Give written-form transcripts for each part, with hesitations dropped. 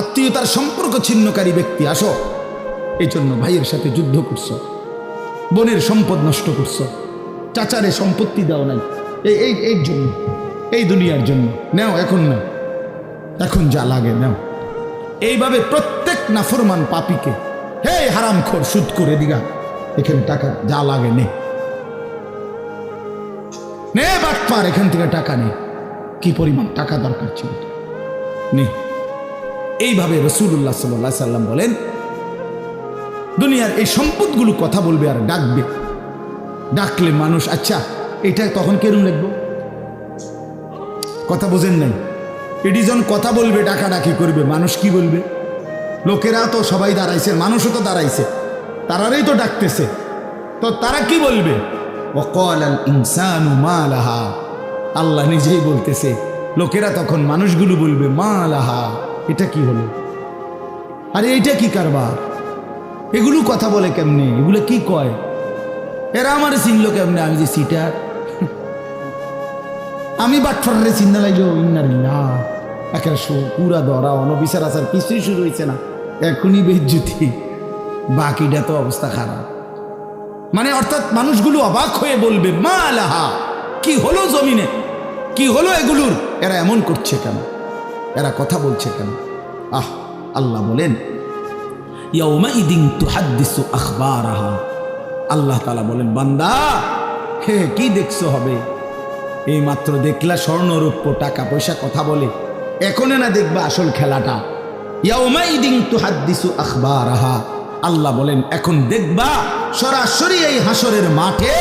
আত্মীয়তার সম্পর্ক ছিন্নকারী ব্যক্তি আসো, এই জন্য ভাইয়ের সাথে যুদ্ধ করছো, বোনের সম্পদ নষ্ট করছো, চাচারে সম্পত্তি দাও নাই, এই জন্য, এই দুনিয়ার জন্য নাও, এখন নাও, এখন যা লাগে নাও। এইভাবে প্রত্যেক নাফরমান পাপীকে, হে হারামখোর সুদ করে দিগা, এখানে টাকা যা লাগে নে, নে বাটপার, এখান থেকে টাকা নে, কি পরিমাণ টাকা দরকার ছিল নে। এইভাবে রাসূলুল্লাহ সাল্লাল্লাহু আলাইহি সাল্লাম বলেন, দুনিয়ার এই সম্পদগুলো কথা বলবে আর ডাকবে, ডাকলে মানুষ আচ্ছা এটা তখন কেরম লিখবো, কথা বোঝেন নাই? এটি যখন কথা বলবে, ডাকাডাকি করবে, মানুষ কি বলবে? লোকেরা তো সবাই দাঁড়াইছে, মানুষও তো দাঁড়াইছে, তারারই তো ডাকতেছে, তো তারা কি বলবে? ওয়াকালাল ইনসানু মা লাহা, আল্লাহ নিজেই বলতেছে, লোকেরা তখন মানুষগুলো বলবে মা লাহা, এটা কি হলো, আরে এইটা কি কারবার, এগুলো কথা বলে কেমনে, এগুলো কি কয়, এরা আমার চিনল কেমনে, আমি যে সিটার, আমি বাটফারে চিন্তা লাগলো, ইন্নারিল্লাহ, একের পুরা ধরা অনবিচার আচার কিছুই শুরু হয়েছে না, এখনই বেজ্জুতি, বাকিটা তো অবস্থা খারাপ। মানে অর্থাৎ মানুষগুলো অবাক হয়ে বলবে মা লাহা, কি হলো জমিনে, কি হলো এগুলোর, এরা এমন করছে কেন, এরা কথা বলছে কেন? আল্লাহ বলেন ইয়াউমাইদিন তুহাদ্দিসু আখবারাহা, আল্লাহ তাআলা বলেন বান্দা হে কি দেখছো হবে, এই মাত্র দেখলা স্বর্ণ রৌপ্য টাকা পয়সা কথা বলে, এখনে না দেখবা আসল খেলাটা। ইয়াউমাইদিন তুহাদ্দিসু আখবারাহা, আল্লাহ বলেন এখন দেখবা সরাসরি এই হাসরের মাঠে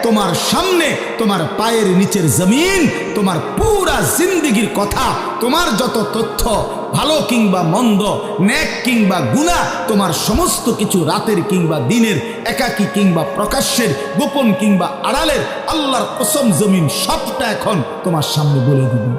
তোমার সামনে, তোমার পায়ের নিচের জমিন, তোমার পুরা জিন্দেগির কথা, তোমার যত তথ্য, ভালো কিংবা মন্দ, নেক কিংবা গুনাহ, তোমার সমস্ত কিছু রাতের কিংবা দিনের, একাকী কিংবা প্রকাশ্যের, গোপন কিংবা আড়ালের, আল্লাহর কসম জমিন সবটা এখন তোমার সামনে বলে দিবে।